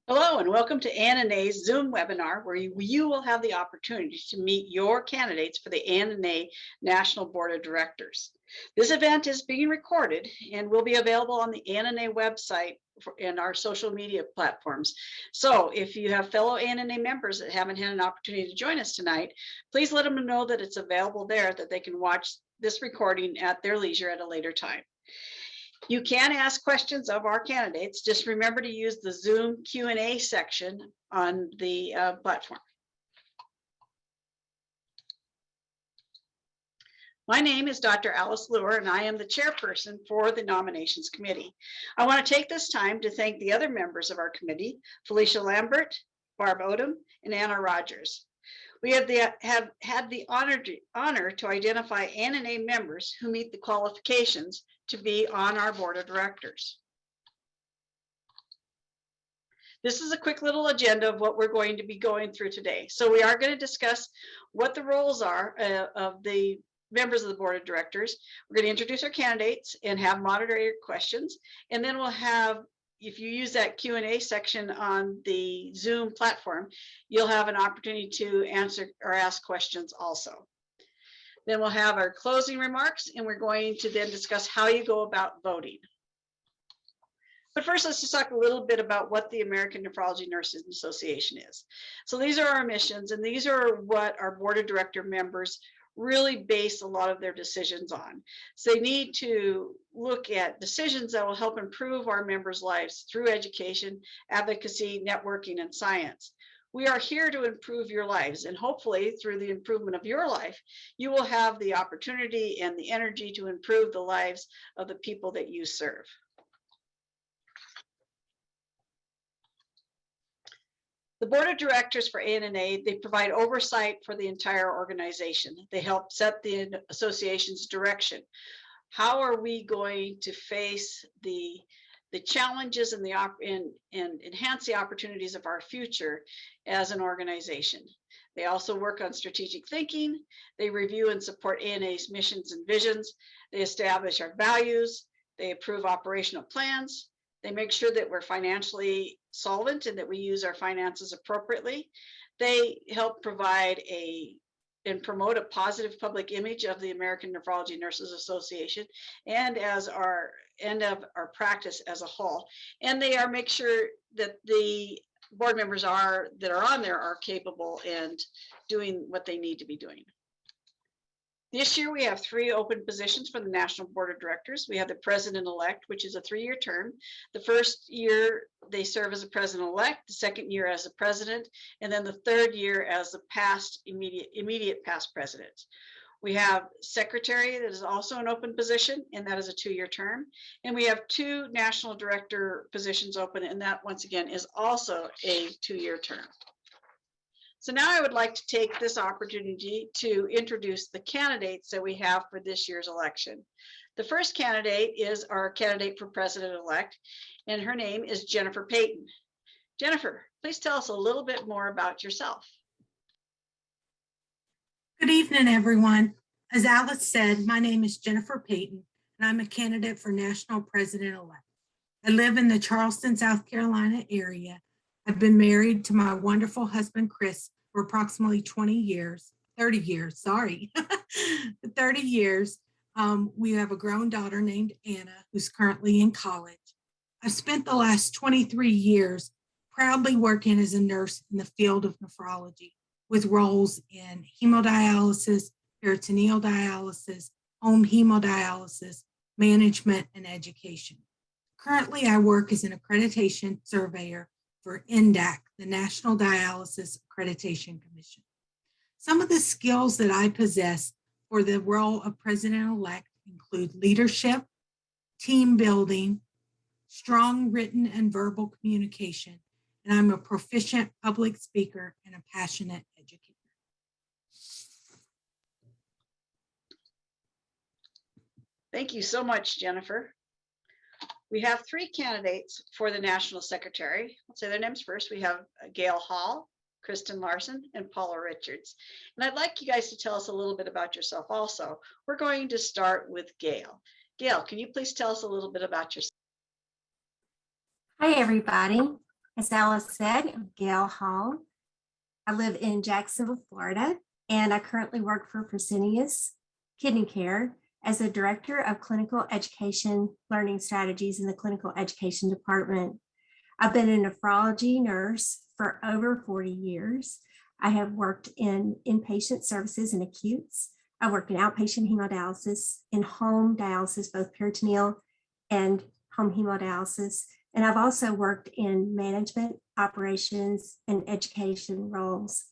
Hello and welcome to ANNA's Zoom webinar where you will have the opportunity to meet your candidates for the ANNA National Board of Directors. This event is being recorded and will be available on the ANNA website and our social media platforms. So if you have fellow ANNA members that haven't had an opportunity to join us tonight, please let them know that it's available there, that they can watch this recording at their leisure at a later time. You can ask questions of our candidates. Just remember to use the Zoom Q&A section on the platform. My name is Dr. Alice Luer, and I am the chairperson for the Nominations Committee. I want to take this time to thank the other members of our committee, Felicia Lambert, Barb Odom, and Anna Rogers. We have had the honor to identify ANNA members who meet the qualifications to be on our board of directors. This is a quick little agenda of what we're going to be going through today. So we are going to discuss what the roles are of the members of the board of directors. We're going to introduce our candidates and have moderator questions. And then we'll have, if you use that Q&A section on the Zoom platform, you'll have an opportunity to answer or ask questions also. Then we'll have our closing remarks, and we're going to then discuss how you go about voting. But first, let's just talk a little bit about what the American Nephrology Nurses Association is. So these are our missions, and these are what our board of director members really base a lot of their decisions on. So they need to look at decisions that will help improve our members' lives through education, advocacy, networking, and science. We are here to improve your lives, and hopefully through the improvement of your life, you will have the opportunity and the energy to improve the lives of the people that you serve. The board of directors for ANNA, they provide oversight for the entire organization. They help set the association's direction. How are we going to face the challenges and enhance the opportunities of our future as an organization? They also work on strategic thinking. They review and support ANA's missions and visions. They establish our values. They approve operational plans. They make sure that we're financially solvent and that we use our finances appropriately. They help provide and promote a positive public image of the American Nephrology Nurses Association and of our practice as a whole. And they make sure that the board members that are on there are capable and doing what they need to be doing. This year, we have 3 open positions for the National Board of Directors. We have the president-elect, which is a 3-year term. The first year, they serve as a president-elect, the second year as a president, and then the third year as the immediate past president. We have secretary that is also an open position, and that is a 2-year term. And we have 2 national director positions open, and that once again is also a 2-year term. So now I would like to take this opportunity to introduce the candidates that we have for this year's election. The first candidate is our candidate for president-elect, and her name is Jennifer Payton. Jennifer, please tell us a little bit more about yourself. Good evening, everyone. As Alice said, my name is Jennifer Payton, and I'm a candidate for national president-elect. I live in the Charleston, South Carolina area. I've been married to my wonderful husband, Chris, for approximately 30 years. We have a grown daughter named Anna, who's currently in college. I've spent the last 23 years proudly working as a nurse in the field of nephrology, with roles in hemodialysis, peritoneal dialysis, home hemodialysis, management, and education. Currently, I work as an accreditation surveyor for NDAC, the National Dialysis Accreditation Commission. Some of the skills that I possess for the role of president-elect include leadership, team building, strong written and verbal communication, and I'm a proficient public speaker and a passionate educator. Thank you so much, Jennifer. We have 3 candidates for the national secretary. I'll say their names first. We have Gail Hall, Kristen Larson, and Paula Richards. And I'd like you guys to tell us a little bit about yourself also. We're going to start with Gail. Gail, can you please tell us a little bit about yourself? Hi, everybody. As Alice said, I'm Gail Hall. I live in Jacksonville, Florida, and I currently work for Fresenius Kidney Care as a Director of Clinical Education Learning Strategies in the Clinical Education Department. I've been a nephrology nurse for over 40 years. I have worked in inpatient services and acutes. I worked in outpatient hemodialysis, in home dialysis, both peritoneal and home hemodialysis. And I've also worked in management, operations, and education roles.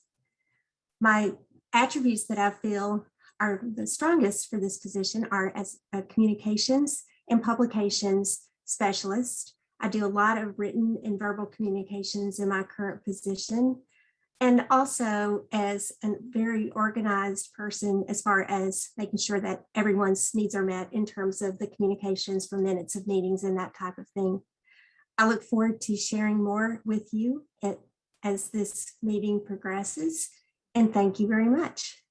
My attributes that I feel are the strongest for this position are as a communications and publications specialist. I do a lot of written and verbal communications in my current position, and also as a very organized person as far as making sure that everyone's needs are met in terms of the communications for minutes of meetings and that type of thing. I look forward to sharing more with you as this meeting progresses, and thank you very much.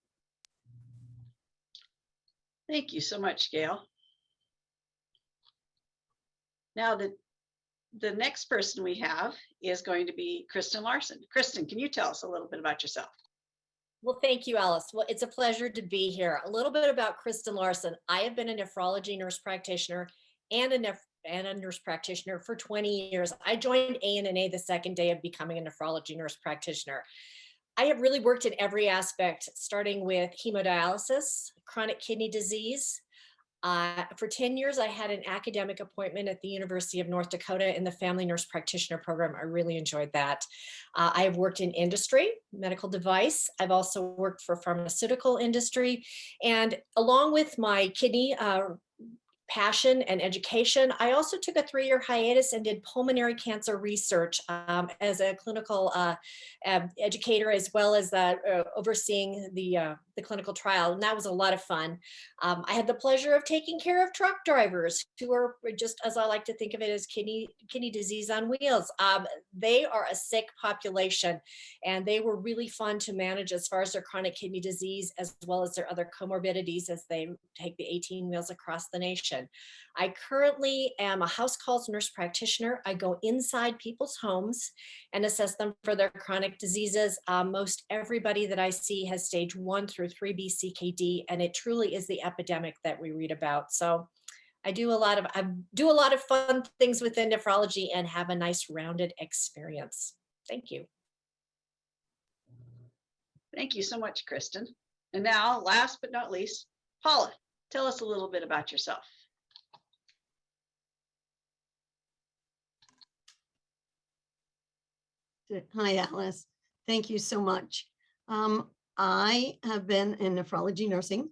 Thank you so much, Gail. Now the next person we have is going to be Kristen Larson. Kristen, can you tell us a little bit about yourself? Well, thank you, Alice. Well, it's a pleasure to be here. A little bit about Kristen Larson. I have been a nephrology nurse practitioner and a nurse practitioner for 20 years. I joined ANNA the second day of becoming a nephrology nurse practitioner. I have really worked in every aspect, starting with hemodialysis, chronic kidney disease. For 10 years, I had an academic appointment at the University of North Dakota in the family nurse practitioner program. I really enjoyed that. I have worked in industry, medical device. I've also worked for pharmaceutical industry. And along with my kidney passion and education, I also took a 3-year hiatus and did pulmonary cancer research as a clinical educator, as well as overseeing the clinical trial. And that was a lot of fun. I had the pleasure of taking care of truck drivers who are, just as I like to think of it, as kidney disease on wheels. They are a sick population, and they were really fun to manage as far as their chronic kidney disease, as well as their other comorbidities as they take the 18 wheels across the nation. I currently am a house calls nurse practitioner. I go inside people's homes and assess them for their chronic diseases. Most everybody that I see has stage 1 through 3B CKD, and it truly is the epidemic that we read about. So I do a lot of fun things within nephrology and have a nice rounded experience. Thank you. Thank you so much, Kristen. And now, last but not least, Paula, tell us a little bit about yourself. Hi, Alice. Thank you so much. I have been in nephrology nursing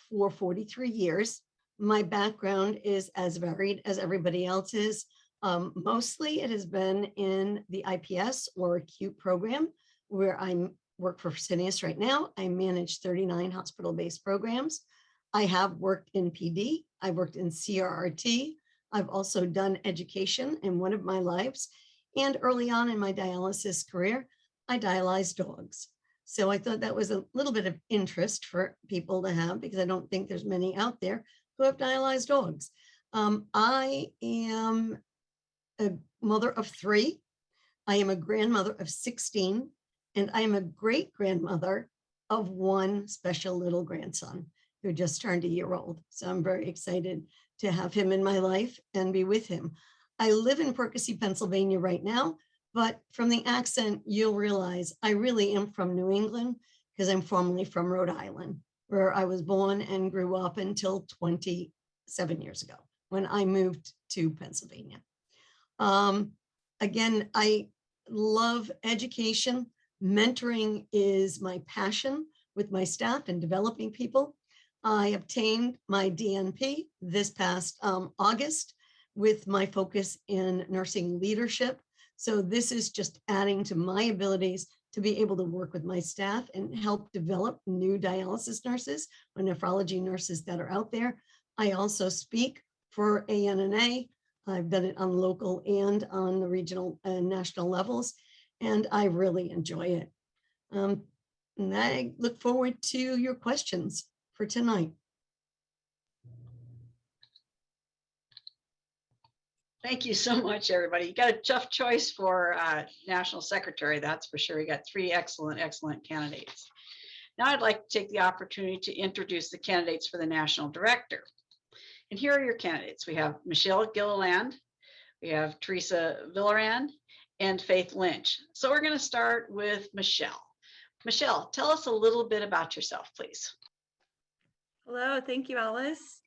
for 43 years. My background is as varied as everybody else's. Mostly it has been in the IPS or acute program, where I work for Fresenius right now. I manage 39 hospital-based programs. I have worked in PD. I've worked in CRRT. I've also done education in one of my lives. And early on in my dialysis career, I dialyzed dogs. So I thought that was a little bit of interest for people to have, because I don't think there's many out there who have dialyzed dogs. I am a mother of 3. I am a grandmother of 16, and I am a great grandmother of 1 special little grandson who just turned 1 year old. So I'm very excited to have him in my life and be with him. I live in Percy, Pennsylvania right now, but from the accent, you'll realize I really am from New England, because I'm formerly from Rhode Island, where I was born and grew up until 27 years ago when I moved to Pennsylvania. Again, I love education. Mentoring is my passion with my staff and developing people. I obtained my DNP this past August, with my focus in nursing leadership. So this is just adding to my abilities to be able to work with my staff and help develop new dialysis nurses or nephrology nurses that are out there. I also speak for ANNA. I've done it on local and on the regional and national levels, and I really enjoy it. And I look forward to your questions for tonight. Thank you so much, everybody. You got a tough choice for National Secretary, that's for sure. You got three excellent, excellent candidates. Now I'd like to take the opportunity to introduce the candidates for the National Director. And here are your candidates. We have Michelle Gilliland, we have Teresa Villarand, and Faith Lynch. So we're going to start with Michelle. Michelle, tell us a little bit about yourself, please. Hello, thank you, Alice.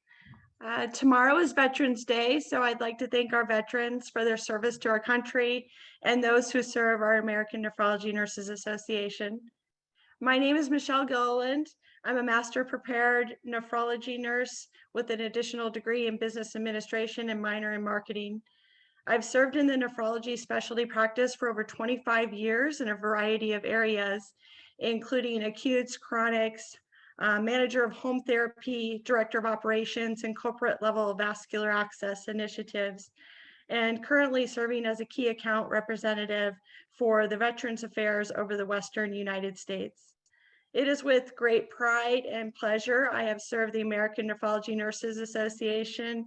Tomorrow is Veterans Day, so I'd like to thank our veterans for their service to our country and those who serve our American Nephrology Nurses Association. My name is Michelle Gilliland. I'm a master prepared nephrology nurse with an additional degree in business administration and minor in marketing. I've served in the nephrology specialty practice for over 25 years in a variety of areas, including acutes, chronics, manager of home therapy, director of operations, and corporate level vascular access initiatives, and currently serving as a key account representative for the Veterans Affairs over the Western United States. It is with great pride and pleasure I have served the American Nephrology Nurses Association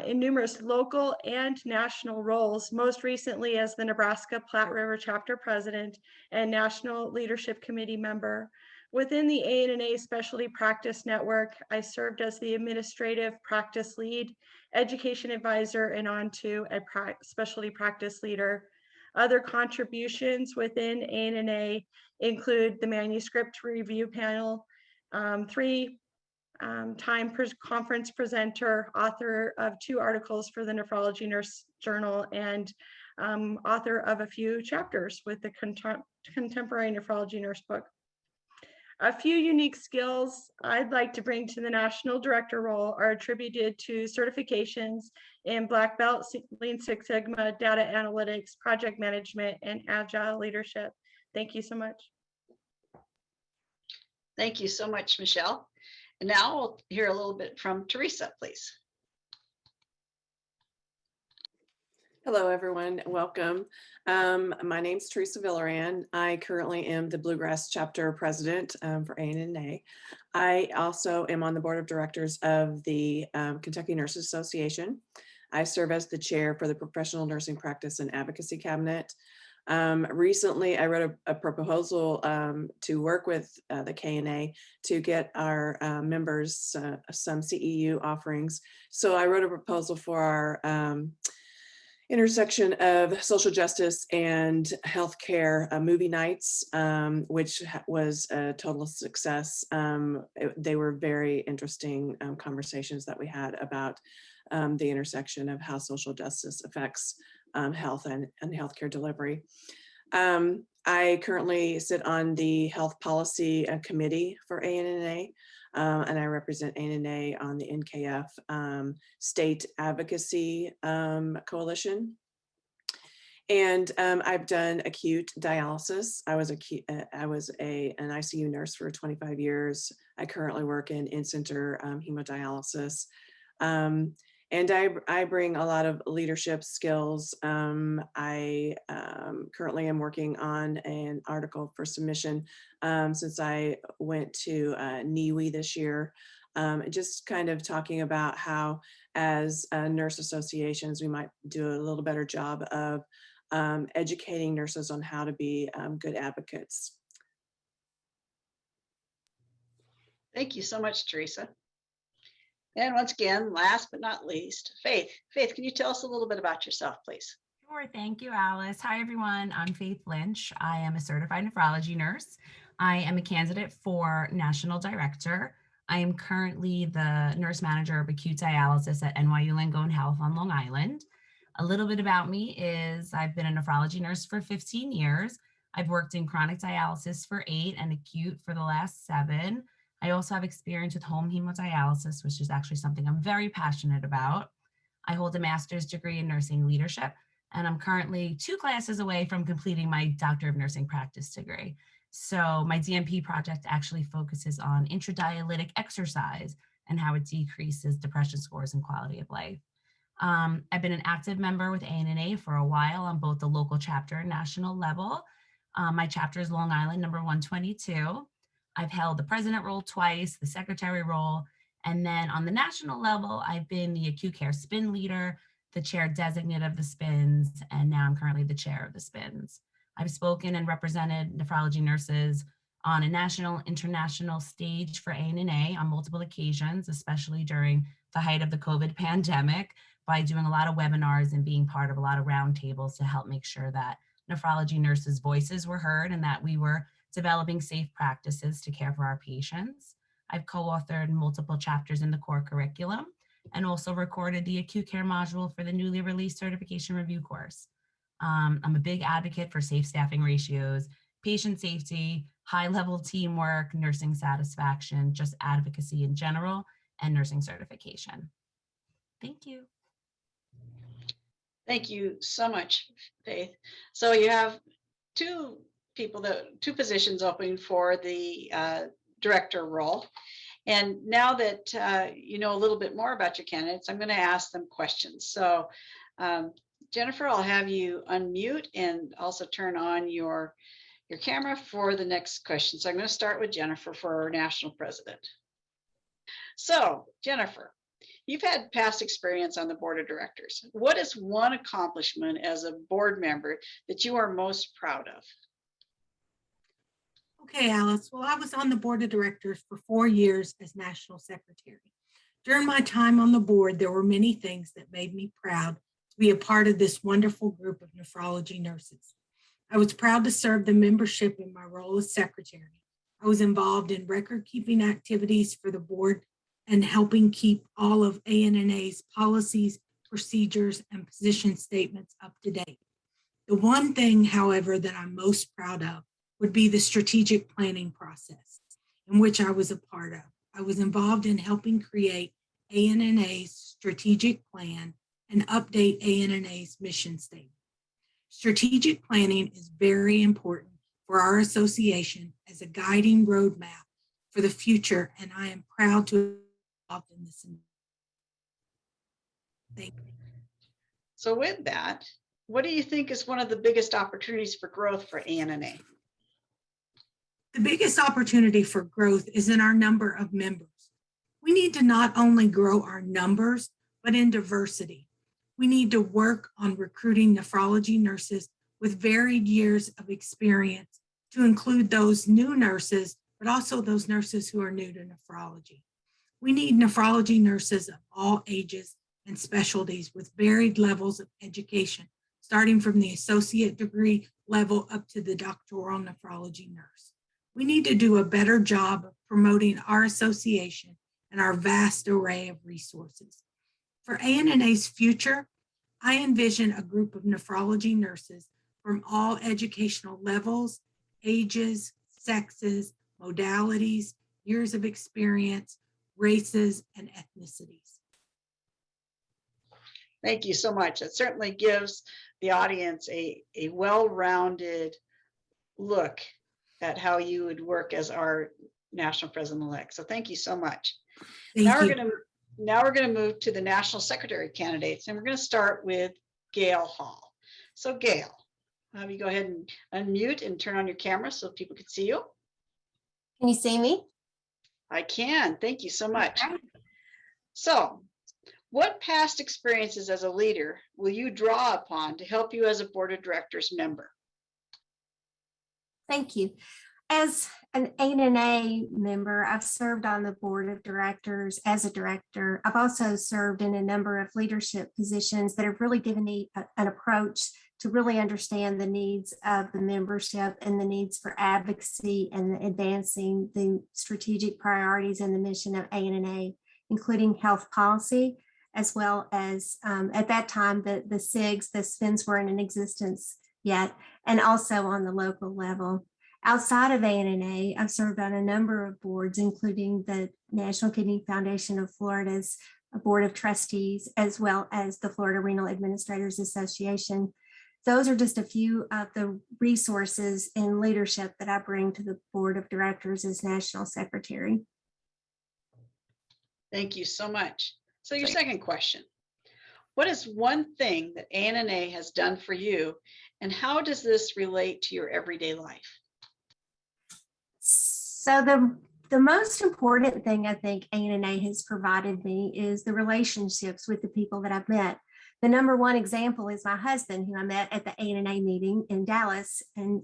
in numerous local and national roles, most recently as the Nebraska Platte River Chapter President and National Leadership Committee member. Within the ANA Specialty Practice Network, I served as the Administrative Practice Lead, Education Advisor, and on to a Specialty Practice Leader. Other contributions within ANA include the Manuscript Review Panel, conference presenter, author of 2 articles for the Nephrology Nurse Journal, and author of a few chapters with the Contemporary Nephrology Nurse book. A few unique skills I'd like to bring to the National Director role are attributed to certifications in Black Belt, Lean Six Sigma, data analytics, project management, and agile leadership. Thank you so much. Thank you so much, Michelle. And now we'll hear a little bit from Teresa, please. Hello, everyone. Welcome. My name is Teresa Villarand. I currently am the Bluegrass Chapter President for ANA. I also am on the Board of Directors of the Kentucky Nurses Association. I serve as the chair for the Professional Nursing Practice and Advocacy Cabinet. Recently, I wrote a proposal to work with the KNA to get our members some CEU offerings. So I wrote a proposal for our intersection of social justice and healthcare movie nights, which was a total success. They were very interesting conversations that we had about the intersection of how social justice affects health and healthcare delivery. I currently sit on the Health Policy Committee for ANA, and I represent ANA on the NKF State Advocacy Coalition. And I've done acute dialysis. I was an ICU nurse for 25 years. I currently work in in-center hemodialysis. And I bring a lot of leadership skills. I currently am working on an article for submission since I went to NIWI this year. Just kind of talking about how as nurse associations, we might do a little better job of educating nurses on how to be good advocates. Thank you so much, Teresa. And once again, last but not least, Faith. Faith, can you tell us a little bit about yourself, please? Sure. Thank you, Alice. Hi, everyone. I'm Faith Lynch. I am a certified nephrology nurse. I am a candidate for National Director. I am currently the nurse manager of acute dialysis at NYU Langone Health on Long Island. A little bit about me is I've been a nephrology nurse for 15 years. I've worked in chronic dialysis for 8 and acute for the last 7. I also have experience with home hemodialysis, which is actually something I'm very passionate about. I hold a master's degree in nursing leadership, and I'm currently 2 classes away from completing my Doctor of Nursing Practice degree. So my DNP project actually focuses on intradialytic exercise and how it decreases depression scores and quality of life. I've been an active member with ANA for a while on both the local chapter and national level. My chapter is Long Island number 122. I've held the president role twice, the secretary role, and then on the national level, I've been the acute care spin leader, the chair designate of the SPINS, and now I'm currently the chair of the SPINS. I've spoken and represented nephrology nurses on a national, international stage for ANA on multiple occasions, especially during the height of the COVID pandemic, by doing a lot of webinars and being part of a lot of roundtables to help make sure that nephrology nurses' voices were heard and that we were developing safe practices to care for our patients. I've co-authored multiple chapters in the core curriculum and also recorded the acute care module for the newly released certification review course. I'm a big advocate for safe staffing ratios, patient safety, high-level teamwork, nursing satisfaction, just advocacy in general, and nursing certification. Thank you. Thank you so much, Faith. So you have two positions open for the director role. And now that you know a little bit more about your candidates, I'm going to ask them questions. So Jennifer, I'll have you unmute and also turn on your camera for the next question. So I'm going to start with Jennifer for our national president. So Jennifer, you've had past experience on the board of directors. What is one accomplishment as a board member that you are most proud of? Okay, Alice. Well, I was on the board of directors for 4 years as national secretary. During my time on the board, there were many things that made me proud to be a part of this wonderful group of nephrology nurses. I was proud to serve the membership in my role as secretary. I was involved in record-keeping activities for the board and helping keep all of ANNA's policies, procedures, and position statements up to date. The one thing, however, that I'm most proud of would be the strategic planning process in which I was a part of. I was involved in helping create ANNA's strategic plan and update ANNA's mission statement. Strategic planning is very important for our association as a guiding roadmap for the future, and I am proud to be involved in this. Thank you. So with that, what do you think is one of the biggest opportunities for growth for ANNA? The biggest opportunity for growth is in our number of members. We need to not only grow our numbers, but in diversity. We need to work on recruiting nephrology nurses with varied years of experience to include those new nurses, but also those nurses who are new to nephrology. We need nephrology nurses of all ages and specialties with varied levels of education, starting from the associate degree level up to the doctoral nephrology nurse. We need to do a better job of promoting our association and our vast array of resources. For ANNA's future, I envision a group of nephrology nurses from all educational levels, ages, sexes, modalities, years of experience, races, and ethnicities. Thank you so much. It certainly gives the audience a well-rounded look at how you would work as our national president-elect. So thank you so much. Now we're going to move to the national secretary candidates, and we're going to start with Gail Hall. So Gail, have you go ahead and unmute and turn on your camera so people can see you. Can you see me? I can. Thank you so much. Okay. So what past experiences as a leader will you draw upon to help you as a board of directors member? Thank you. As an ANA member, I've served on the board of directors as a director. I've also served in a number of leadership positions that have really given me an approach to really understand the needs of the membership and the needs for advocacy and advancing the strategic priorities and the mission of ANA, including health policy, as well as at that time, the SIGs, the SPINs weren't in existence yet, and also on the local level. Outside of ANA, I've served on a number of boards, including the National Kidney Foundation of Florida's Board of Trustees, as well as the Florida Renal Administrators Association. Those are just a few of the resources and leadership that I bring to the board of directors as national secretary. Thank you so much. So your second question, what is one thing that ANA has done for you, and how does this relate to your everyday life? So the The most important thing I think ANA has provided me is the relationships with the people that I've met. The number one example is my husband, who I met at the ANA meeting in Dallas, and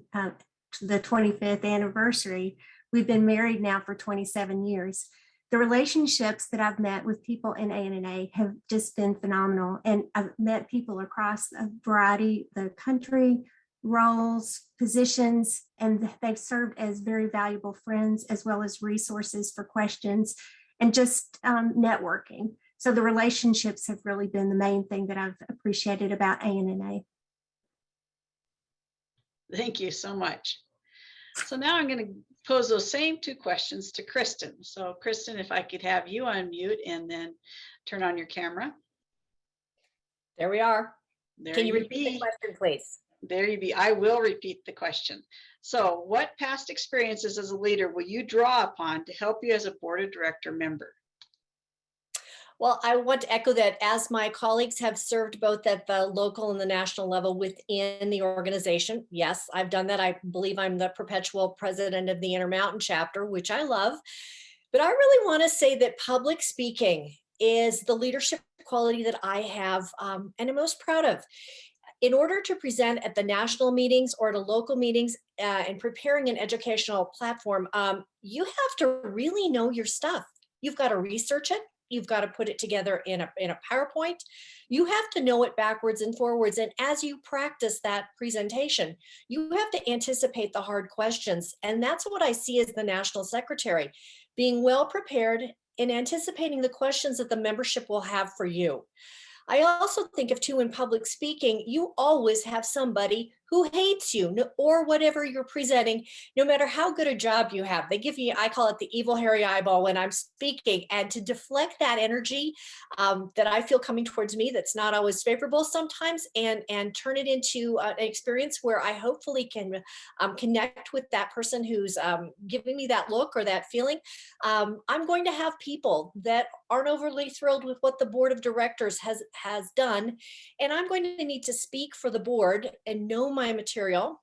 the 25th anniversary. We've been married now for 27 years. The relationships that I've met with people in ANA have just been phenomenal. And I've met people across a variety of the country, roles, positions, and they've served as very valuable friends as well as resources for questions and just networking. So the relationships have really been the main thing that I've appreciated about ANA. Thank you so much. So now I'm going to pose those same two questions to Kristen. So Kristen, if I could have you unmute and then turn on your camera. There we are. There Can you you repeat the be. question, please? There you be. I will repeat the question. So what past experiences as a leader will you draw upon to help you as a board of director member? Well, I want to echo that as my colleagues have served both at the local and the national level within the organization. Yes, I've done that. I believe I'm the perpetual president of the Intermountain chapter, which I love. But I really want to say that public speaking is the leadership quality that I have and I'm most proud of. In order to present at the national meetings or to local meetings and preparing an educational platform, you have to really know your stuff. You've got to research it. You've got to put it together in a PowerPoint. You have to know it backwards and forwards. And as you practice that presentation, you have to anticipate the hard questions. And that's what I see as the national secretary, being well prepared and anticipating the questions that the membership will have for you. I also think of too, in public speaking, you always have somebody who hates you or whatever you're presenting, no matter how good a job you have. They give you, I call it the evil hairy eyeball when I'm speaking, and to deflect that energy that I feel coming towards me that's not always favorable sometimes, and turn it into an experience where I hopefully can connect with that person who's giving me that look or that feeling. I'm going to have people that aren't overly thrilled with what the board of directors has done, and I'm going to need to speak for the board and know my material,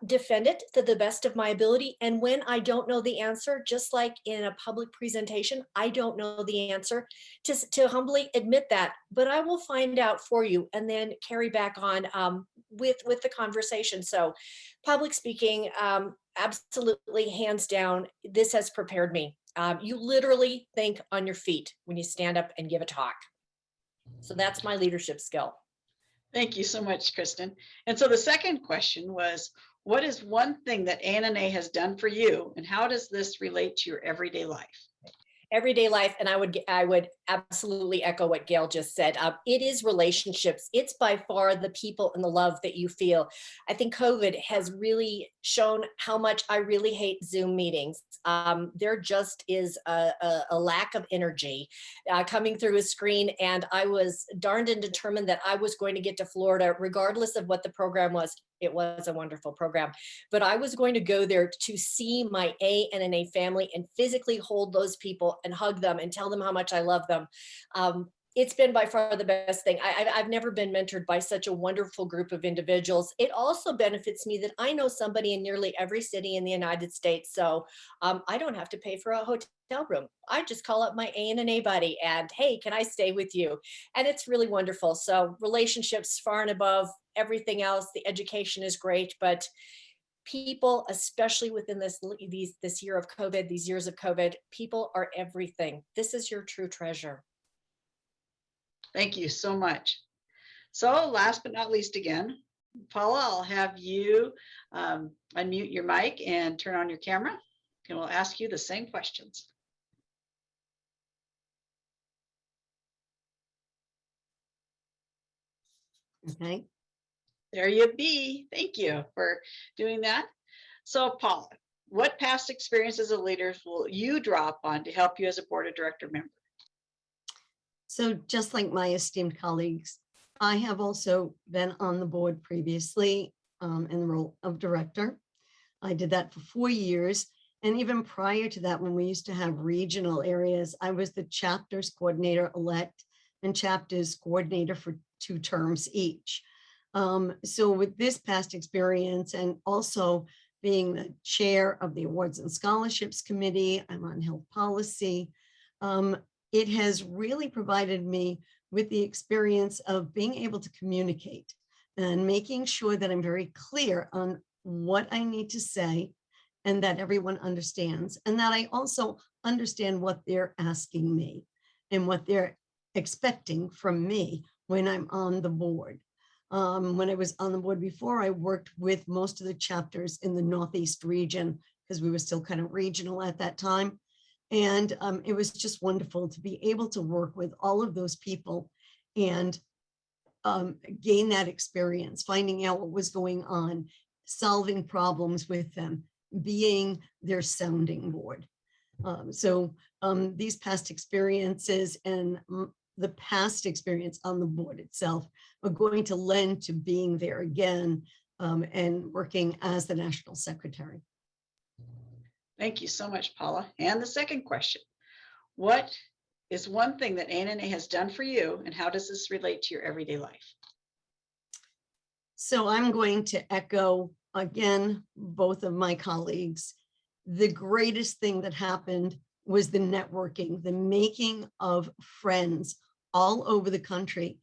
defend it to the best of my ability. And when I don't know the answer, just like in a public presentation, I don't know the answer, to humbly admit that, but I will find out for you and then carry back on with the conversation. So public speaking, absolutely, hands down, this has prepared me. You literally think on your feet when you stand up and give a talk. So that's my leadership skill. Thank you so much, Kristen. And so the second question was, what is one thing that ANA has done for you, and how does this relate to your everyday life? Everyday life, and I would absolutely echo what Gail just said. It is relationships. It's by far the people and the love that you feel. I think COVID has really shown how much I really hate Zoom meetings. There just is a lack of energy coming through a screen, and I was darned and determined that I was going to get to Florida regardless of what the program was. It was a wonderful program, but I was going to go there to see my ANA family and physically hold those people and hug them and tell them how much I love them. It's been by far the best thing. I've never been mentored by such a wonderful group of individuals. It also benefits me that I know somebody in nearly every city in the United States. So I don't have to pay for a hotel room. I just call up my ANA buddy and, hey, can I stay with you? And it's really wonderful. So relationships far and above everything else. The education is great, but people, especially within this year of COVID, these years of COVID, people are everything. This is your true treasure. Thank you so much. So last but not least again, Paula, I'll have you unmute your mic and turn on your camera, and we'll ask you the same questions. Okay. There you be. Thank you for doing that. So Paula, what past experiences of leaders will you draw upon to help you as a board of director member? So just like my esteemed colleagues, I have also been on the board previously in the role of director. I did that for 4 years. And even prior to that, when we used to have regional areas, I was the chapters coordinator elect and chapters coordinator for 2 terms each. So with this past experience and also being the chair of the Awards and Scholarships Committee. I'm on health policy. It has really provided me with the experience of being able to communicate and making sure that I'm very clear on what I need to say and that everyone understands, and that I also understand what they're asking me and what they're expecting from me when I'm on the board. When I was on the board before, I worked with most of the chapters in the Northeast region because we were still kind of regional at that time. And it was just wonderful to be able to work with all of those people and gain that experience, finding out what was going on, solving problems with them, being their sounding board. These past experiences and the past experience on the board itself are going to lend to being there again and working as the national secretary. Thank you so much, Paula. And the second question, what is one thing that ANNA has done for you, and how does this relate to your everyday life? So I'm going to echo again, both of my colleagues. The greatest thing that happened was the networking, the making of friends all over the country,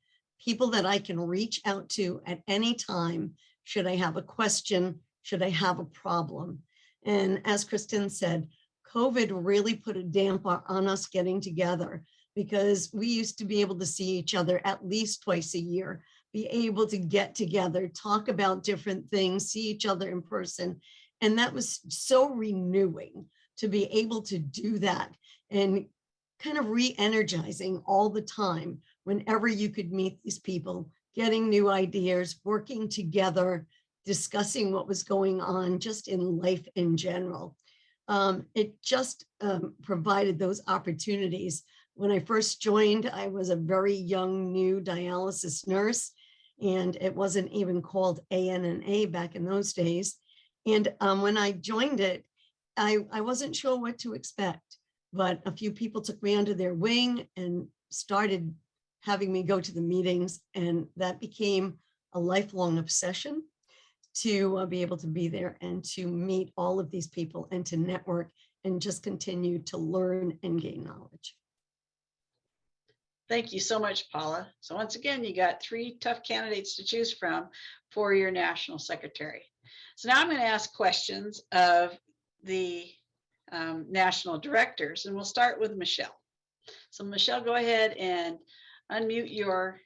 people that I can reach out to at any time, should I have a question, should I have a problem. And as Kristen said, COVID really put a damper on us getting together, because we used to be able to see each other at least twice a year, be able to get together, talk about different things, see each other in person. And that was so renewing to be able to do that, and kind of re-energizing all the time whenever you could meet these people, getting new ideas, working together, discussing what was going on just in life in general. It just provided those opportunities. When I first joined, I was a very young, new dialysis nurse, and it wasn't even called ANNA back in those days. And when I joined it, I wasn't sure what to expect, but a few people took me under their wing and started having me go to the meetings, and that became a lifelong obsession to be able to be there and to meet all of these people and to network and just continue to learn and gain knowledge. Thank you so much, Paula. So once again, you got 3 tough candidates to choose from for your national secretary. So now I'm going to ask questions of the national directors, and we'll start with Michelle. So Michelle, go ahead and unmute your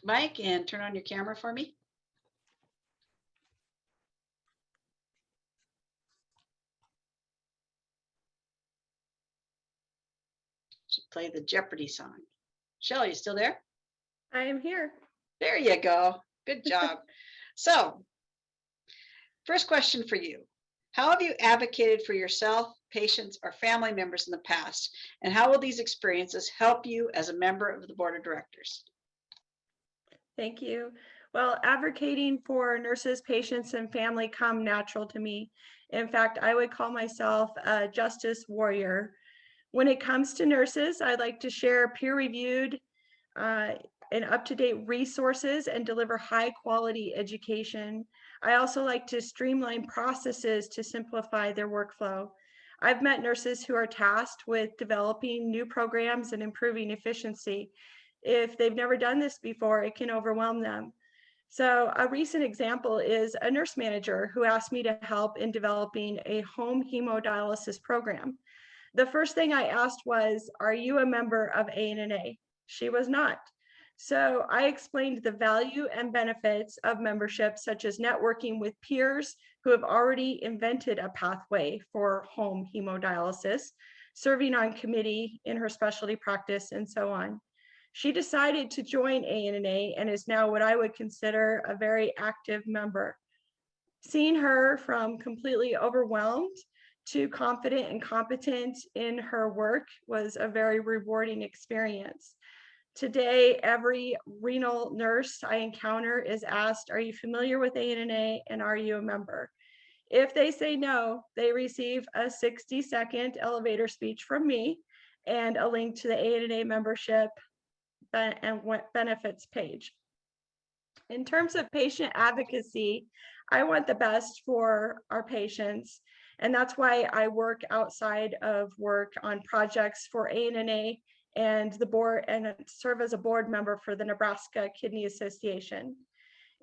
mic and turn on your camera for me. Should play the Jeopardy song. Michelle, are you still there? I am here. There you go. Good job. So, first question for you. How have you advocated for yourself, patients, or family members in the past? And how will these experiences help you as a member of the board of directors? Thank you. Well, advocating for nurses, patients, and family come natural to me. In fact, I would call myself a justice warrior. When it comes to nurses, I like to share peer-reviewed and up-to-date resources and deliver high-quality education. I also like to streamline processes to simplify their workflow. I've met nurses who are tasked with developing new programs and improving efficiency. If they've never done this before, it can overwhelm them. So a recent example is a nurse manager who asked me to help in developing a home hemodialysis program. The first thing I asked was, are you a member of ANNA? She was not. So I explained the value and benefits of membership, such as networking with peers who have already invented a pathway for home hemodialysis, serving on committee in her specialty practice, and so on. She decided to join ANNA and is now what I would consider a very active member. Seeing her from completely overwhelmed to confident and competent in her work was a very rewarding experience. Today, every renal nurse I encounter is asked, are you familiar with ANNA and are you a member? If they say no, they receive a 60-second elevator speech from me and a link to the ANNA membership and benefits page. In terms of patient advocacy, I want the best for our patients. And that's why I work outside of work on projects for ANNA and the board, and serve as a board member for the Nebraska Kidney Association.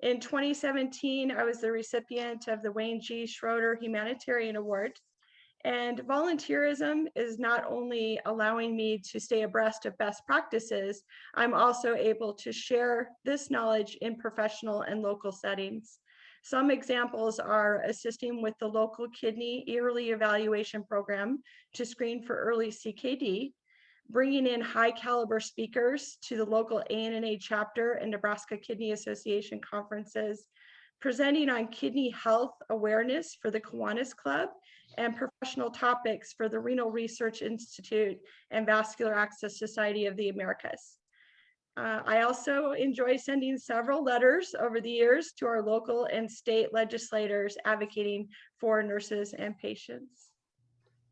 In 2017, I was the recipient of the Wayne G. Schroeder Humanitarian Award. And volunteerism is not only allowing me to stay abreast of best practices, I'm also able to share this knowledge in professional and local settings. Some examples are assisting with the local kidney yearly evaluation program to screen for early CKD, bringing in high caliber speakers to the local ANNA chapter and Nebraska Kidney Association conferences, presenting on kidney health awareness for the Kiwanis Club, and professional topics for the Renal Research Institute and Vascular Access Society of the Americas. I also enjoy sending several letters over the years to our local and state legislators advocating for nurses and patients.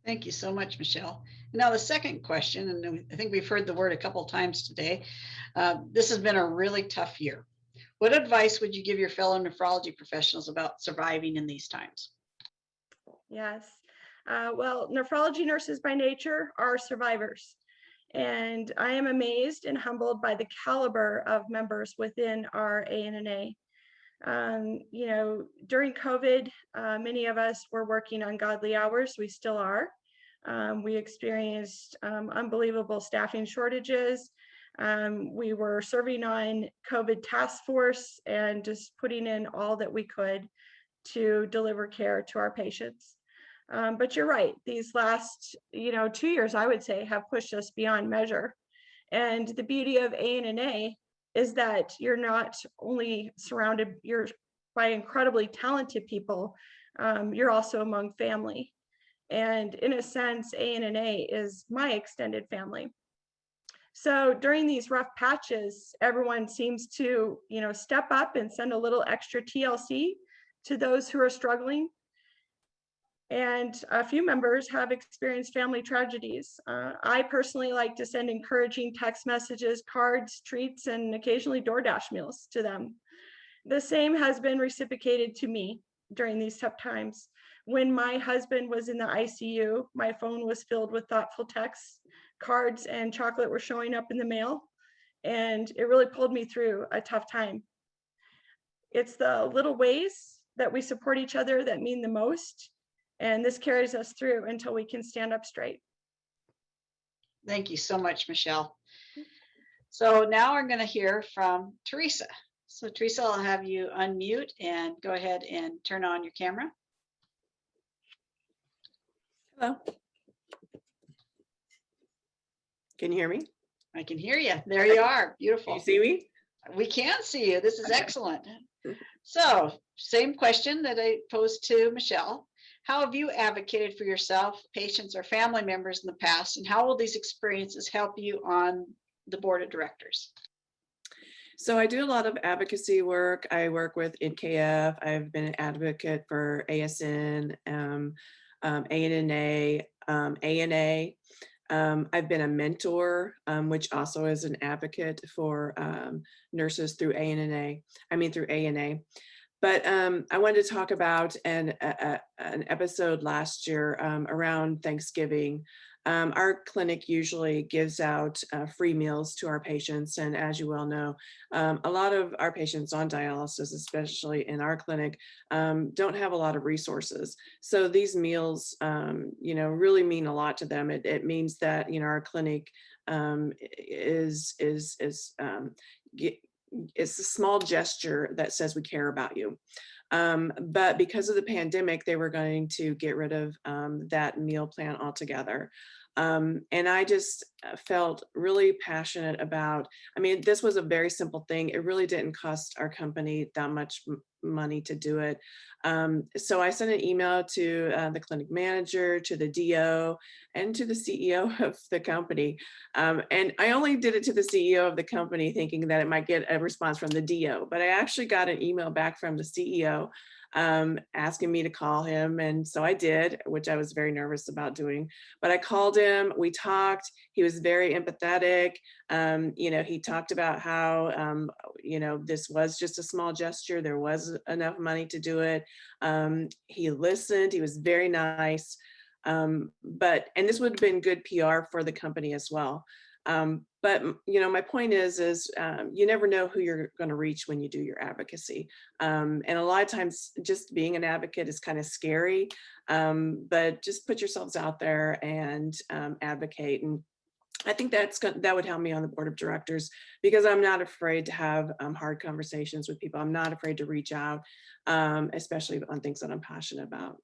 Thank you so much, Michelle. Now the second question, and I think we've heard the word a couple of times today. This has been a really tough year. What advice would you give your fellow nephrology professionals about surviving in these times? Yes. Well, nephrology nurses by nature are survivors. And I am amazed and humbled by the caliber of members within our ANNA. You know, during COVID, many of us were working ungodly hours. We still are. We experienced unbelievable staffing shortages. We were serving on COVID task force and just putting in all that we could to deliver care to our patients. But you're right, these last 2 years, I would say, have pushed us beyond measure. And the beauty of ANNA is that you're not only surrounded by incredibly talented people, you're also among family. And in a sense, ANNA is my extended family. So during these rough patches, everyone seems to step up and send a little extra TLC to those who are struggling. And a few members have experienced family tragedies. I personally like to send encouraging text messages, cards, treats, and occasionally DoorDash meals to them. The same has been reciprocated to me during these tough times. When my husband was in the ICU, my phone was filled with thoughtful texts, cards, and chocolate were showing up in the mail. And it really pulled me through a tough time. It's the little ways that we support each other that mean the most. And this carries us through until we can stand up straight. Thank you so much, Michelle. So now we're going to hear from Teresa. So Teresa, I'll have you unmute and go ahead and turn on your camera. Hello. Can you hear me? I can hear you. There you are. Can Beautiful. you see me? We can see you. This is Okay. excellent. So same question that I posed to Michelle. How have you advocated for yourself, patients, or family members in the past, and how will these experiences help you on the board of directors? So I do a lot of advocacy work. I work with NKF. I've been an advocate for ASN, ANNA, ANA. I've been a mentor, which also is an advocate for nurses through through ANA. But I wanted to talk about an episode last year around Thanksgiving. Our clinic usually gives out free meals to our patients. And as you well know, a lot of our patients on dialysis, especially in our clinic, don't have a lot of resources. So these meals, really mean a lot to them. It means that, our clinic it's a small gesture that says we care about you. But because of the pandemic, they were going to get rid of that meal plan altogether. And I just felt really passionate about, this was a very simple thing. It really didn't cost our company that much money to do it. So I sent an email to the clinic manager, to the DO, and to the CEO of the company. And I only did it to the CEO of the company thinking that it might get a response from the DO, but I actually got an email back from the CEO asking me to call him. And so I did, which I was very nervous about doing, but I called him, we talked, he was very empathetic. He talked about how, this was just a small gesture. There was enough money to do it. He listened, he was very nice. And this would have been good PR for the company as well. My point is you never know who you're going to reach when you do your advocacy. And a lot of times just being an advocate is kind of scary, but just put yourselves out there and advocate. And I think that would help me on the board of directors, because I'm not afraid to have hard conversations with people. I'm not afraid to reach out, especially on things that I'm passionate about.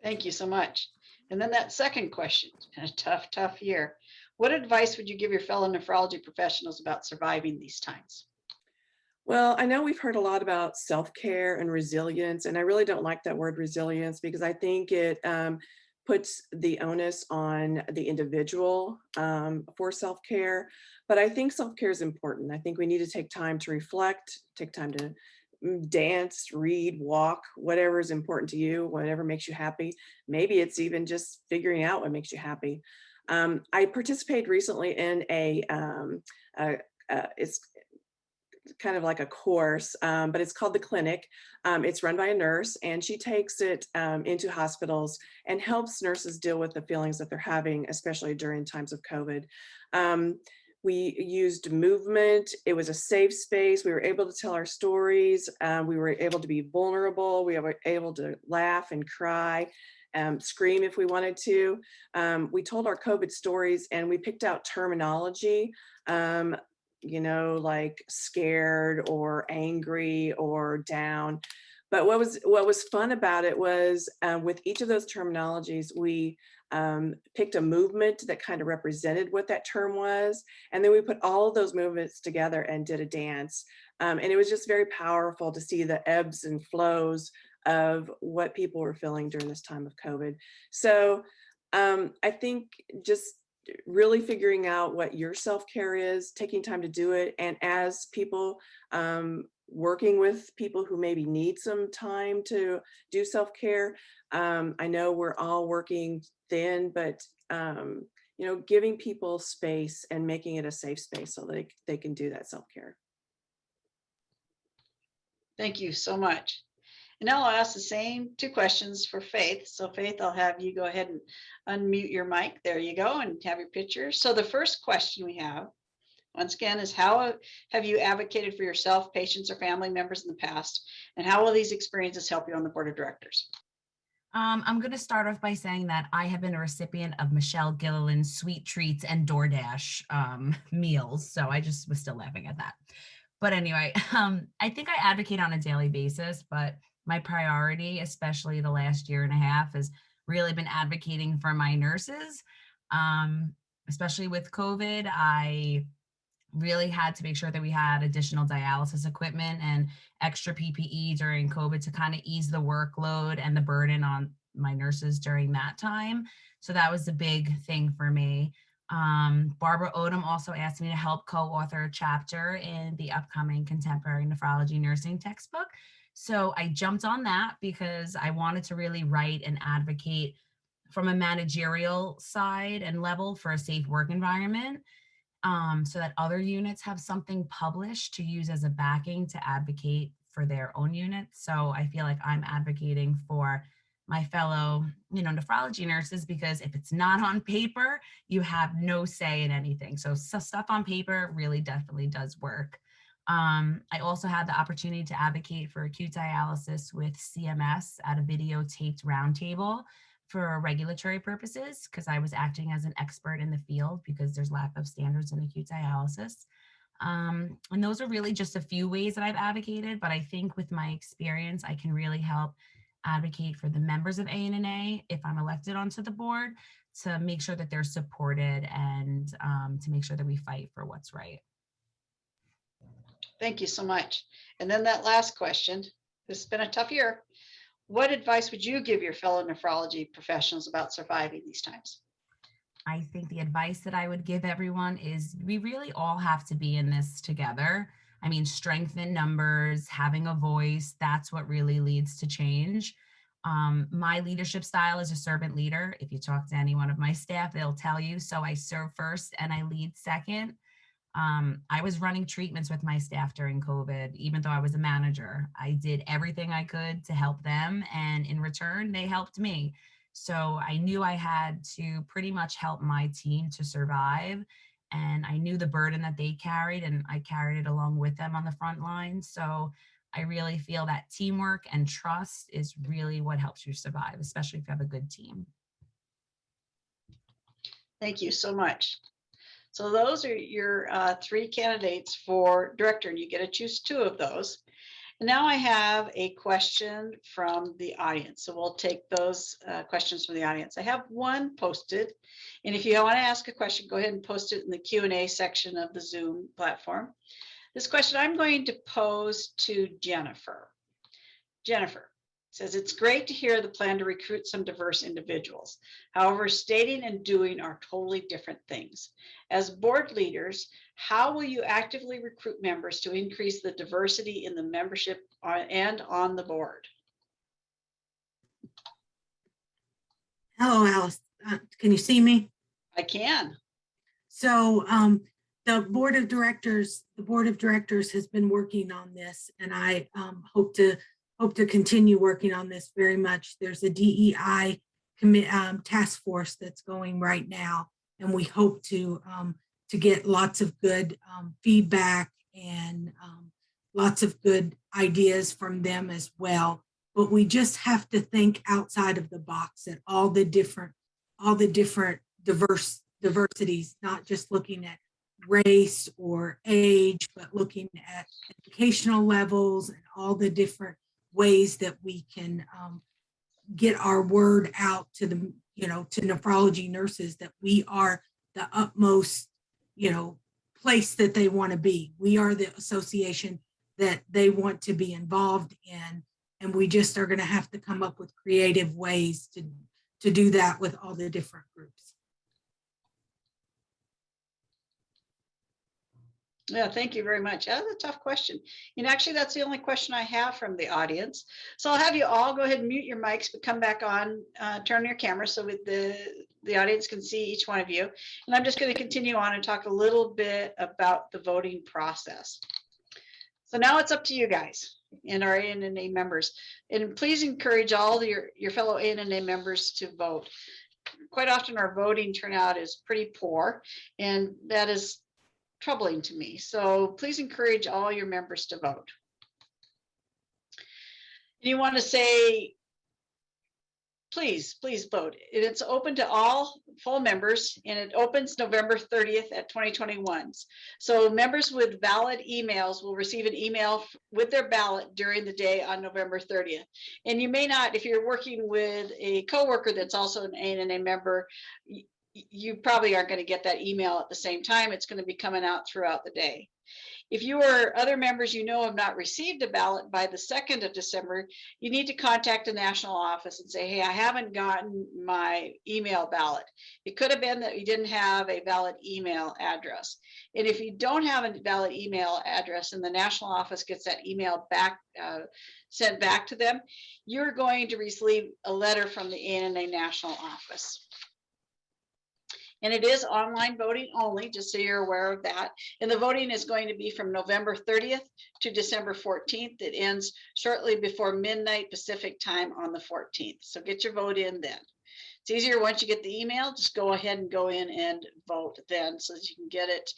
Thank you so much. And then that second question, a tough year. What advice would you give your fellow nephrology professionals about surviving these times? Well, I know we've heard a lot about self-care and resilience, and I really don't like that word resilience, because I think it puts the onus on the individual for self-care. But I think self-care is important. I think we need to take time to reflect, take time to dance, read, walk, whatever is important to you, whatever makes you happy. Maybe it's even just figuring out what makes you happy. I participated recently in it's kind of like a course, but it's called The Clinic. It's run by a nurse, and she takes it into hospitals and helps nurses deal with the feelings that they're having, especially during times of COVID. We used movement. It was a safe space. We were able to tell our stories. We were able to be vulnerable. We were able to laugh and cry, scream if we wanted to. We told our COVID stories, and we picked out terminology, like scared or angry or down. But what was fun about it was with each of those terminologies, we picked a movement that kind of represented what that term was. And then we put all of those movements together and did a dance. And it was just very powerful to see the ebbs and flows of what people were feeling during this time of COVID. So I think just really figuring out what your self-care is, taking time to do it. And as people working with people who maybe need some time to do self-care, I know we're all working thin, but giving people space and making it a safe space so they can do that self-care. Thank you so much. And now I'll ask the same two questions for Faith. So Faith, I'll have you go ahead and unmute your mic. There you go, and have your picture. So the first question we have, once again, is how have you advocated for yourself, patients, or family members in the past? And how will these experiences help you on the board of directors? I'm going to start off by saying that I have been a recipient of Michelle Gilliland's sweet treats and DoorDash meals. So I just was still laughing at that. But anyway, I think I advocate on a daily basis, but my priority, especially the last year and a half, has really been advocating for my nurses. Especially with COVID, I really had to make sure that we had additional dialysis equipment and extra PPE during COVID to kind of ease the workload and the burden on my nurses during that time. So that was a big thing for me. Barbara Odom also asked me to help co-author a chapter in the upcoming Contemporary Nephrology Nursing textbook. So I jumped on that because I wanted to really write and advocate from a managerial side and level for a safe work environment, so that other units have something published to use as a backing to advocate for their own units. So I feel like I'm advocating for my fellow, nephrology nurses, because if it's not on paper, you have no say in anything. So stuff on paper really definitely does work. I also had the opportunity to advocate for acute dialysis with CMS at a videotaped roundtable for regulatory purposes, because I was acting as an expert in the field because there's lack of standards in acute dialysis. And those are really just a few ways that I've advocated, but I think with my experience, I can really help advocate for the members of ANNA if I'm elected onto the board, to make sure that they're supported and to make sure that we fight for what's right. Thank you so much. And then that last question, this has been a tough year. What advice would you give your fellow nephrology professionals about surviving these times? I think the advice that I would give everyone is we really all have to be in this together. I mean, strength in numbers, having a voice, that's what really leads to change. My leadership style is a servant leader. If you talk to any one of my staff, they'll tell you. So I serve first and I lead second. I was running treatments with my staff during COVID, even though I was a manager. I did everything I could to help them, and in return, they helped me. So I knew I had to pretty much help my team to survive. And I knew the burden that they carried, and I carried it along with them on the front line. So I really feel that teamwork and trust is really what helps you survive, especially if you have a good team. Thank you so much. So those are your 3 candidates for director, and you get to choose 2 of those. And now I have a question from the audience. So we'll take those questions from the audience. I have one posted. And if you want to ask a question, go ahead and post it in the Q&A section of the Zoom platform. This question I'm going to pose to Jennifer. Jennifer says, it's great to hear the plan to recruit some diverse individuals. However, stating and doing are totally different things. As board leaders, how will you actively recruit members to increase the diversity in the membership and on the board? Hello, Alice. Can you see me? I can. So the board of directors has been working on this, and I hope to continue working on this very much. There's a DEI task force that's going right now, and we hope to get lots of good feedback and lots of good ideas from them as well. But we just have to think outside of the box at all the different diversities, not just looking at race or age, but looking at educational levels and all the different ways that we can get our word out to the, to nephrology nurses that we are the utmost, place that they want to be. We are the association that they want to be involved in. And we just are going to have to come up with creative ways to do that with all the different groups. Yeah, thank you very much. That's a tough question. And actually, that's the only question I have from the audience. So I'll have you all go ahead and mute your mics, but come back on, turn your camera so the audience can see each one of you. And I'm just going to continue on and talk a little bit about the voting process. So now it's up to you guys and our ANNA members. And please encourage all your fellow ANNA members to vote. Quite often our voting turnout is pretty poor, and that is troubling to me. So please encourage all your members to vote. You want to say, please vote. It's open to all full members, and it opens November 30th at 2021. So members with valid emails will receive an email with their ballot during the day on November 30th. And you may not, if you're working with a coworker that's also an ANNA member, you probably aren't going to get that email at the same time. It's going to be coming out throughout the day. If you or other members have not received a ballot by the 2nd of December, you need to contact the national office and say, hey, I haven't gotten my email ballot. It could have been that you didn't have a valid email address. And if you don't have a valid email address and the national office gets that email back, sent back to them, you're going to receive a letter from the ANNA national office. And it is online voting only, just so you're aware of that. And the voting is going to be from November 30th to December 14th. It ends shortly before midnight Pacific time on the 14th. So get your vote in then. It's easier once you get the email, just go ahead and go in and vote then so that you can get it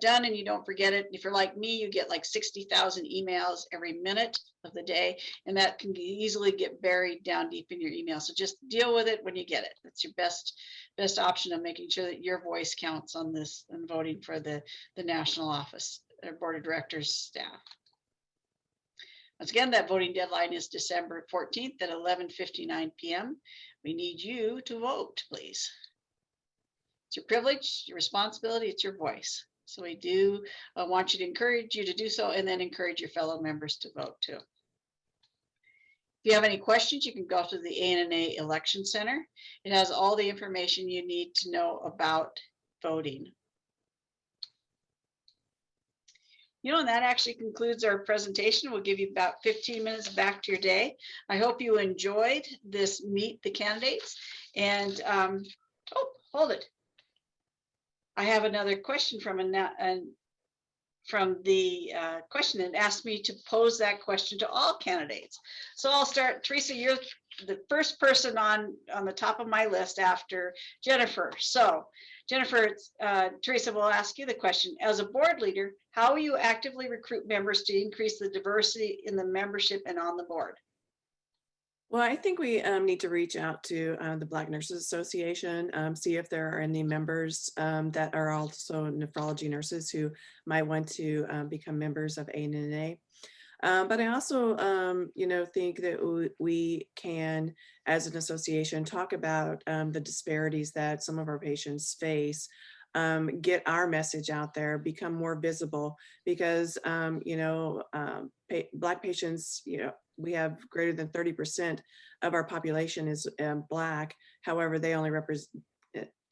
done and you don't forget it. If you're like me, you get like 60,000 emails every minute of the day, and that can easily get buried down deep in your email. So just deal with it when you get it. That's your best option of making sure that your voice counts on this and voting for the national office, board of directors staff. Once again, that voting deadline is December 14th at 11:59 p.m. We need you to vote, please. It's your privilege, your responsibility, it's your voice. So we do want you to encourage you to do so, and then encourage your fellow members to vote too. If you have any questions, you can go to the ANNA Election Center. It has all the information you need to know about voting. You know, and that actually concludes our presentation. We'll give you about 15 minutes back to your day. I hope you enjoyed this Meet the Candidates. And oh, hold it. I have another question from the question and asked me to pose that question to all candidates. So I'll start. Teresa, you're the first person on the top of my list after Jennifer. So Jennifer, Teresa will ask you the question. As a board leader, how will you actively recruit members to increase the diversity in the membership and on the board? Well, I think we need to reach out to the Black Nurses Association, see if there are any members that are also nephrology nurses who might want to become members of ANNA. But I also, think that we can, as an association, talk about the disparities that some of our patients face, get our message out there, become more visible, because, Black patients, we have greater than 30% of our population is Black. However, they only represent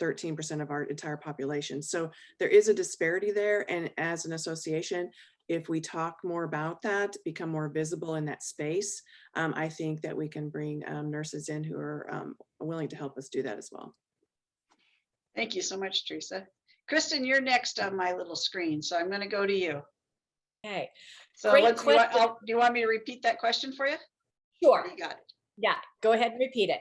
13% of our entire population. So there is a disparity there. And as an association, if we talk more about that, become more visible in that space, I think that we can bring nurses in who are willing to help us do that as well. Thank you so much, Teresa. Kristen, you're next on my little screen, so I'm going to go to you. Okay. So Great do you want me to repeat that question for you? Sure. You got it. Yeah, go ahead and repeat it.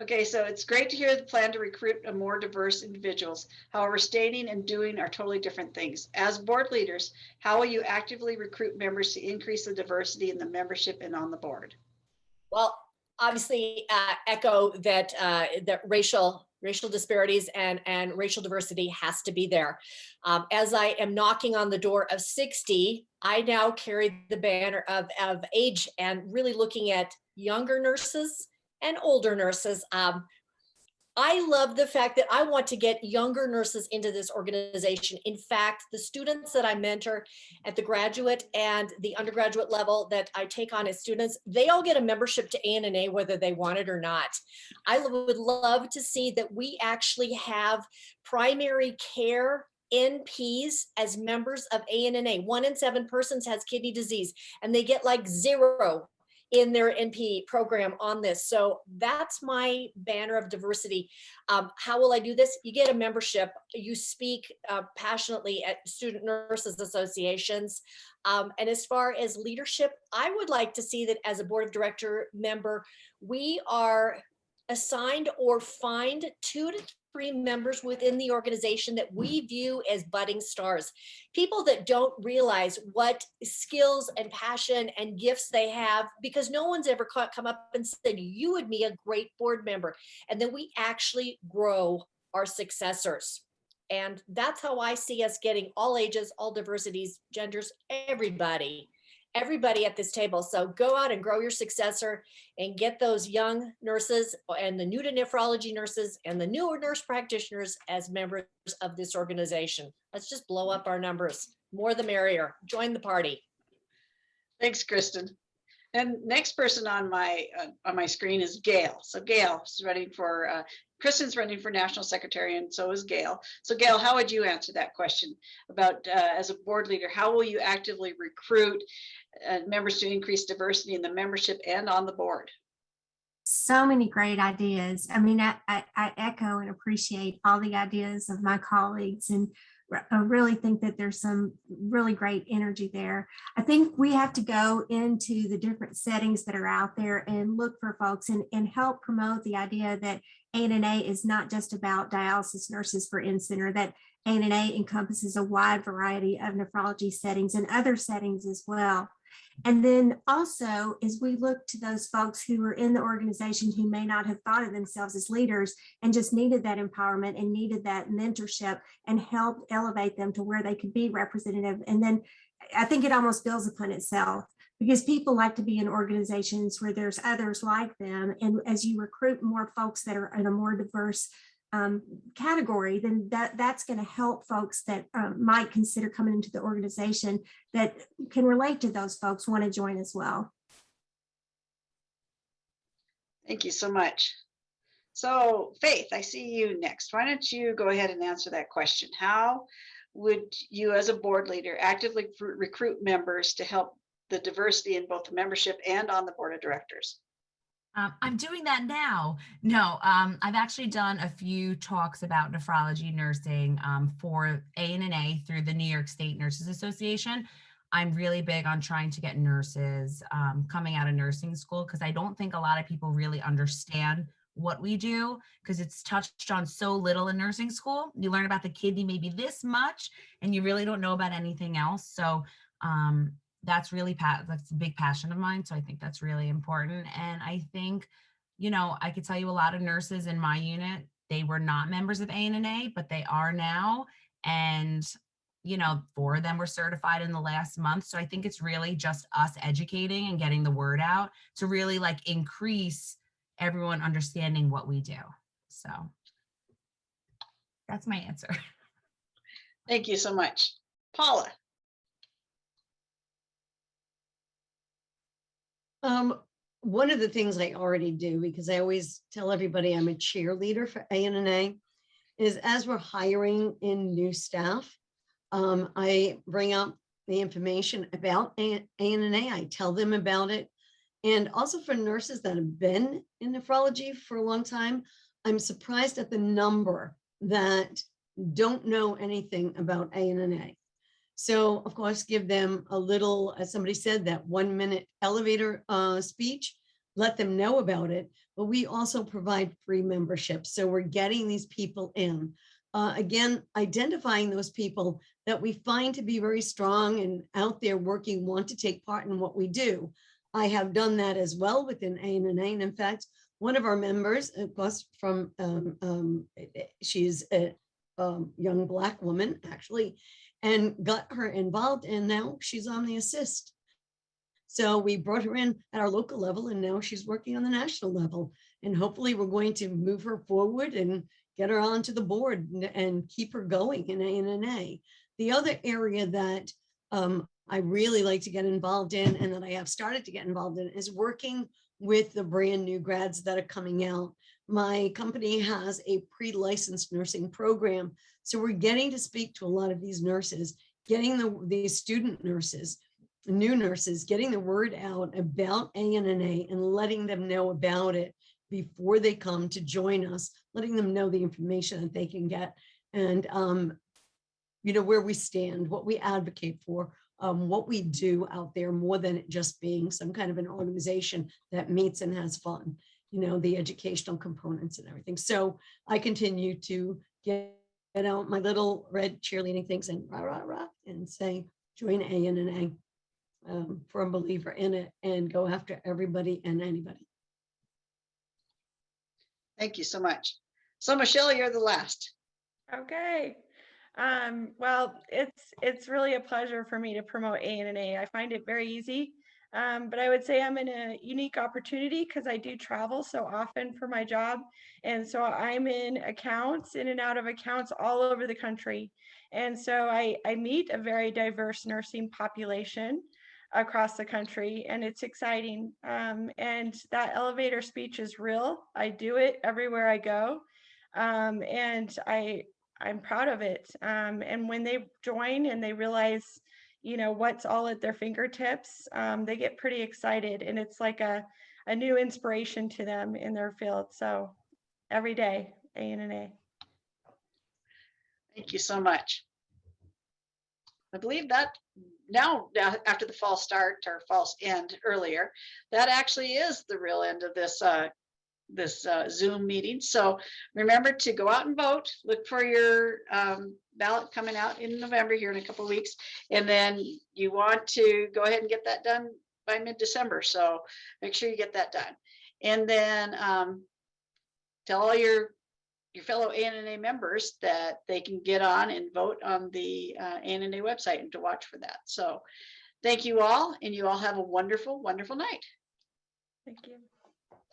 Okay, so it's great to hear the plan to recruit a more diverse individuals. However, stating and doing are totally different things. As board leaders, how will you actively recruit members to increase the diversity in the membership and on the board? Well, obviously, echo that that racial disparities and racial diversity has to be there. As I am knocking on the door of 60, I now carry the banner of age and really looking at younger nurses and older nurses. I love the fact that I want to get younger nurses into this organization. In fact, the students that I mentor at the graduate and the undergraduate level that I take on as students, they all get a membership to ANNA whether they want it or not. I would love to see that we actually have primary care NPs as members of ANNA. 1 in 7 persons has kidney disease, and they get like 0 in their NP program on this. So that's my banner of diversity. How will I do this? You get a membership, you speak passionately at student nurses associations. And as far as leadership, I would like to see that as a board of director member, we are assigned or find 2 to 3 members within the organization that we view as budding stars, people that don't realize what skills and passion and gifts they have, because no one's ever come up and said, you would be a great board member. And then we actually grow our successors. And that's how I see us getting all ages, all diversities, genders, everybody at this table. So go out and grow your successor and get those young nurses and the new to nephrology nurses and the newer nurse practitioners as members of this organization. Let's just blow up our numbers. More the merrier. Join the party. Thanks, Kristen. And next person on my screen is Gail. So Gail is running for, Kristen's running for national secretary, and so is Gail. So Gail, how would you answer that question about, as a board leader, how will you actively recruit members to increase diversity in the membership and on the board? So many great ideas. I mean, I echo and appreciate all the ideas of my colleagues, and I really think that there's some really great energy there. I think we have to go into the different settings that are out there and look for folks and help promote the idea that ANNA is not just about dialysis nurses for in-center, that ANNA encompasses a wide variety of nephrology settings and other settings as well. And then also, as we look to those folks who are in the organization who may not have thought of themselves as leaders and just needed that empowerment and needed that mentorship and help elevate them to where they could be representative. And then I think it almost builds upon itself, because people like to be in organizations where there's others like them. And as you recruit more folks that are in a more diverse category, then that's going to help folks that might consider coming into the organization that can relate to those folks want to join as well. Thank you so much. So Faith, I see you next. Why don't you go ahead and answer that question? How would you, as a board leader, actively recruit members to help the diversity in both the membership and on the board of directors? I'm doing that now. No, I've actually done a few talks about nephrology nursing for ANNA through the New York State Nurses Association. I'm really big on trying to get nurses coming out of nursing school, because I don't think a lot of people really understand what we do, because it's touched on so little in nursing school. You learn about the kidney maybe this much, and you really don't know about anything else. So that's really that's a big passion of mine. So I think that's really important. And I think, you know, I could tell you a lot of nurses in my unit, they were not members of ANNA, but they are now. And, you know, 4 of them were certified in the last month. So I think it's really just us educating and getting the word out to really like increase everyone understanding what we do. So that's my answer. Thank you so much. Paula. One of the things I already do, because I always tell everybody I'm a cheerleader for ANNA, is as we're hiring in new staff, I bring up the information about ANNA. I tell them about it. And also for nurses that have been in nephrology for a long time, I'm surprised at the number that don't know anything about ANNA. So of course, give them a little, as somebody said, that 1-minute elevator speech, let them know about it. But we also provide free membership. So we're getting these people in. Again, identifying those people that we find to be very strong and out there working, want to take part in what we do. I have done that as well within ANNA. And in fact, one of our members, of course, from she's a young Black woman, actually, and got her involved, and now she's on the assist. So we brought her in at our local level, and now she's working on the national level. And hopefully we're going to move her forward and get her onto the board and keep her going in ANNA. The other area that I really like to get involved in, and that I have started to get involved in, is working with the brand new grads that are coming out. My company has a pre-licensed nursing program. So we're getting to speak to a lot of these nurses, getting these student nurses, new nurses, getting the word out about ANNA and letting them know about it before they come to join us, letting them know the information that they can get, and you know, where we stand, what we advocate for, what we do out there, more than it just being some kind of an organization that meets and has fun, you know, the educational components and everything. So I continue to get out my little red cheerleading things and rah, rah, rah, and say, join ANNA, for a believer in it, and go after everybody and anybody. Thank you so much. So Michelle, you're the last. Okay. Well, it's really a pleasure for me to promote ANNA. I find it very easy. But I would say I'm in a unique opportunity because I do travel so often for my job. And so I'm in accounts, in and out of accounts all over the country. And so I meet a very diverse nursing population across the country, and it's exciting. And that elevator speech is real. I do it everywhere I go. And I'm proud of it. And when they join and they realize, you know, what's all at their fingertips, they get pretty excited, and it's like a new inspiration to them in their field. So every day, ANNA. Thank you so much. I believe that now after the false start or false end earlier, that actually is the real end of this Zoom meeting. So remember to go out and vote. Look for your ballot coming out in November here in a couple of weeks, and then you want to go ahead and get that done by mid-December. So make sure you get that done, and then tell all your fellow ANNA members that they can get on and vote on the ANNA website and to watch for that. So thank you all, and you all have a wonderful, wonderful night. Thank you.